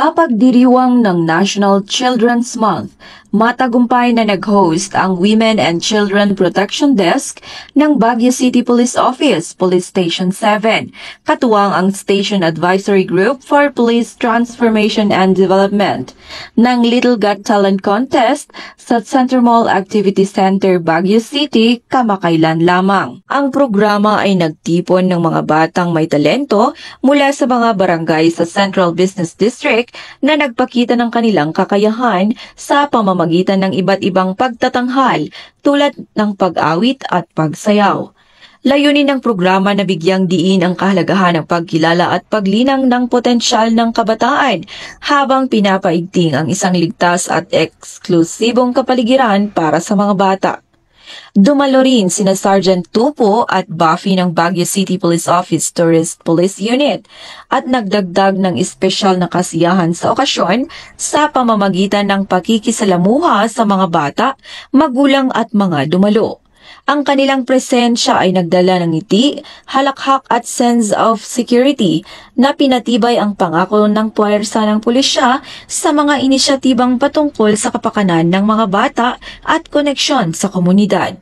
Sa pagdiriwang ng National Children's Month, matagumpay na nag-host ang Women and Children Protection Desk ng Baguio City Police Office, Police Station 7, katuwang ang Station Advisory Group for Police Transformation and Development ng Little Got Talent Contest sa Center Mall Activity Center, Baguio City, kamakailan lamang. Ang programa ay nagtipon ng mga batang may talento mula sa mga barangay sa Central Business District na nagpakita ng kanilang kakayahan sa pamamagitan ng iba't ibang pagtatanghal tulad ng pag-awit at pagsayaw. Layunin ng programa na bigyang diin ang kahalagahan ng pagkilala at paglinang ng potensyal ng kabataan habang pinapaigting ang isang ligtas at eksklusibong kapaligiran para sa mga bata. Dumalo rin sina Sergeant Tupo at Buffy ng Baguio City Police Office Tourist Police Unit at nagdagdag ng espesyal na kasiyahan sa okasyon sa pamamagitan ng pakikisalamuha sa mga bata, magulang at mga dumalo. Ang kanilang presensya ay nagdala ng ngiti, halakhak at sense of security na pinatibay ang pangako ng puwersa ng pulisya sa mga inisyatibang patungkol sa kapakanan ng mga bata at koneksyon sa komunidad.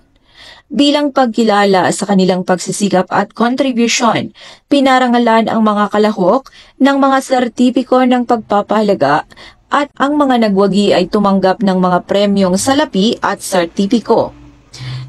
Bilang pagkilala sa kanilang pagsisikap at kontribusyon, pinarangalan ang mga kalahok ng mga sertipiko ng pagpapahalaga at ang mga nagwagi ay tumanggap ng mga premyong salapi at sertipiko.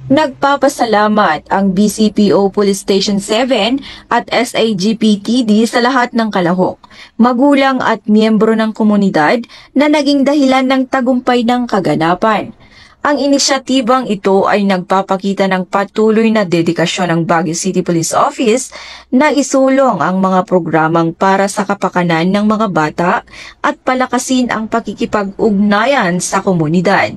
Nagpapasalamat ang BCPO Police Station 7 at SAGPTD sa lahat ng kalahok, magulang at miyembro ng komunidad na naging dahilan ng tagumpay ng kaganapan. Ang inisyatibang ito ay nagpapakita ng patuloy na dedikasyon ng Baguio City Police Office na isulong ang mga programang para sa kapakanan ng mga bata at palakasin ang pakikipag-ugnayan sa komunidad.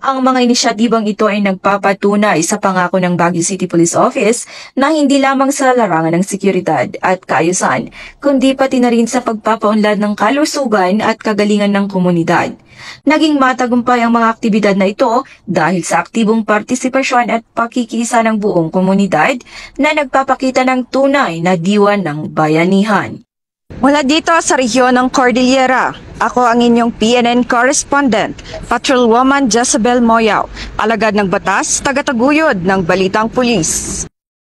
Ang mga inisyatibang ito ay nagpapatunay sa pangako ng Baguio City Police Office na hindi lamang sa larangan ng seguridad at kaayusan, kundi pati na rin sa pagpapaunlad ng kalusugan at kagalingan ng komunidad. Naging matagumpay ang mga aktibidad na ito dahil sa aktibong partisipasyon at pakikiisa ng buong komunidad na nagpapakita ng tunay na diwa ng bayanihan. Mula dito sa rehiyon ng Cordillera, ako ang inyong PNN correspondent, Patrolwoman Jezebel Moyaw, alagad ng batas, tagataguyod ng Balitang Pulis.